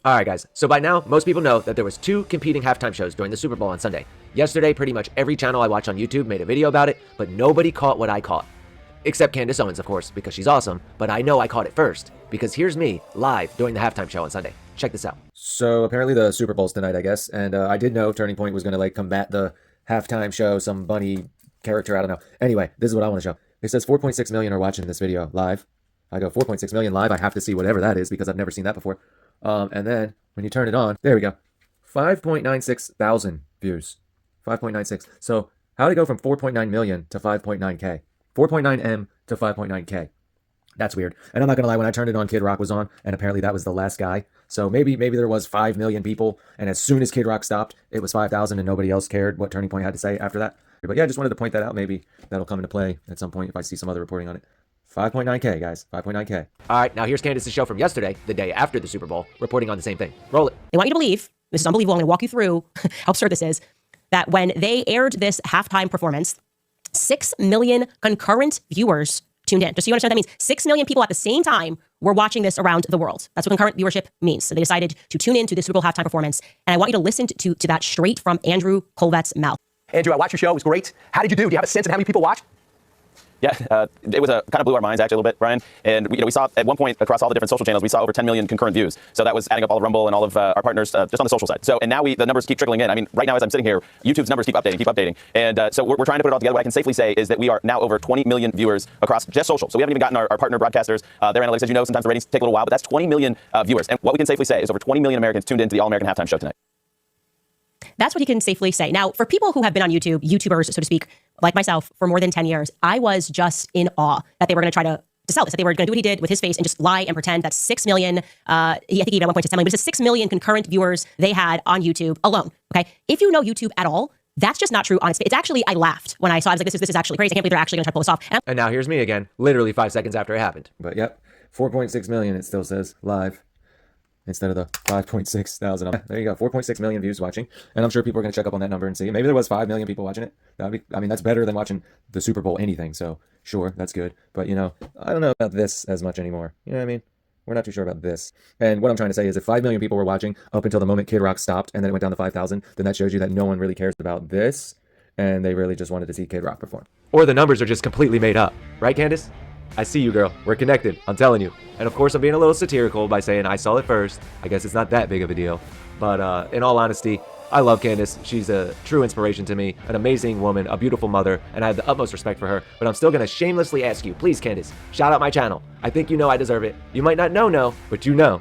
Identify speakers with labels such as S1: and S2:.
S1: Alright guys, so by now, most people know that there was 2 competing halftime shows during the Super Bowl on Sunday. Yesterday, pretty much every channel I watch on YouTube made a video about it, but nobody caught what I caught. Except Candace Owens, of course, because she's awesome, but I know I caught it first, because here's me, live, during the halftime show on Sunday. Check this out. So apparently the Super Bowl's tonight, I guess, and I did know Turning Point was gonna combat the halftime show, some bunny character, I don't know. Anyway, this is what I want to show. It says 4.6 million are watching this video live. I go 4.6 million live, I have to see whatever that is, because I've never seen that before. And then when you turn it on, there we go. 5.96 thousand views. 5.96. So how did it go from 4.9 million to 5.9K? 4.9 M to 5.9K. That's weird. And I'm not gonna lie, when I turned it on, Kid Rock was on, and apparently that was the last guy. So maybe there was 5 million people, and as soon as Kid Rock stopped, it was 5,000, and nobody else cared what Turning Point had to say after that. But yeah, I just wanted to point that out. Maybe that'll come into play at some point if I see some other reporting on it. 5.9K, guys. 5.9K. All right, now here's Candace's show from yesterday, the day after the Super Bowl, reporting on the same thing. Roll it.
S2: They want you to believe, this is unbelievable, I'm going to walk you through how absurd this is, that when they aired this halftime performance, 6 million concurrent viewers tuned in. Just so you understand what that means. 6 million people at the same time were watching this around the world. That's what concurrent viewership means. So they decided to tune in to the Super Bowl halftime performance. And I want you to listen to that straight from Andrew Colvette's mouth.
S3: Andrew, I watched your show. It was great. How did you do? Do you have a sense of how many people watched?
S4: Yeah, it was kind of blew our minds actually a little bit, Brian. And we saw at one point across all the different social channels, we saw over 10 million concurrent views. So that was adding up all of Rumble and all of our partners just on the social side. So and now the numbers keep trickling in. I mean, right now as I'm sitting here, YouTube's numbers keep updating. And so we're trying to put it all together. What I can safely say is that we are now over 20 million viewers across just social. So we haven't even gotten our partner broadcasters, their analytics. As you know, sometimes the ratings take a little while, but that's 20 million viewers. And what we can safely say is over 20 million Americans tuned into the All-American Halftime Show tonight.
S2: That's what he can safely say. Now, for people who have been on YouTube, YouTubers, so to speak, like myself, for more than 10 years, I was just in awe that they were going to try to sell this, that they were going to do what he did with his face and just lie and pretend that 6 million, I think he even at one point to 10 million, but it's 6 million concurrent viewers they had on YouTube alone, okay? If you know YouTube at all, that's just not true on its face. It's actually, I laughed when I saw it. I was like, this is actually crazy. I can't believe they're actually going to try to pull this off.
S1: And now here's me again, literally 5 seconds after it happened. But yep, 4.6 million, it still says live. Instead of the 5.6 thousand. There you go, 4.6 million views watching. And I'm sure people are going to check up on that number and see. Maybe there was 5 million people watching it. That's better than watching the Super Bowl anything. So sure, that's good. But I don't know about this as much anymore. You know what I mean? We're not too sure about this. And what I'm trying to say is if 5 million people were watching up until the moment Kid Rock stopped and then it went down to 5,000, then that shows you that no one really cares about this. And they really just wanted to see Kid Rock perform. Or the numbers are just completely made up. Right, Candace? I see you, girl. We're connected. I'm telling you. And of course, I'm being a little satirical by saying I saw it first. I guess it's not that big of a deal. But in all honesty, I love Candace. She's a true inspiration to me, an amazing woman, a beautiful mother, and I have the utmost respect for her. But I'm still going to shamelessly ask you, please, Candace, shout out my channel. I think you know I deserve it. You might not know, but you know,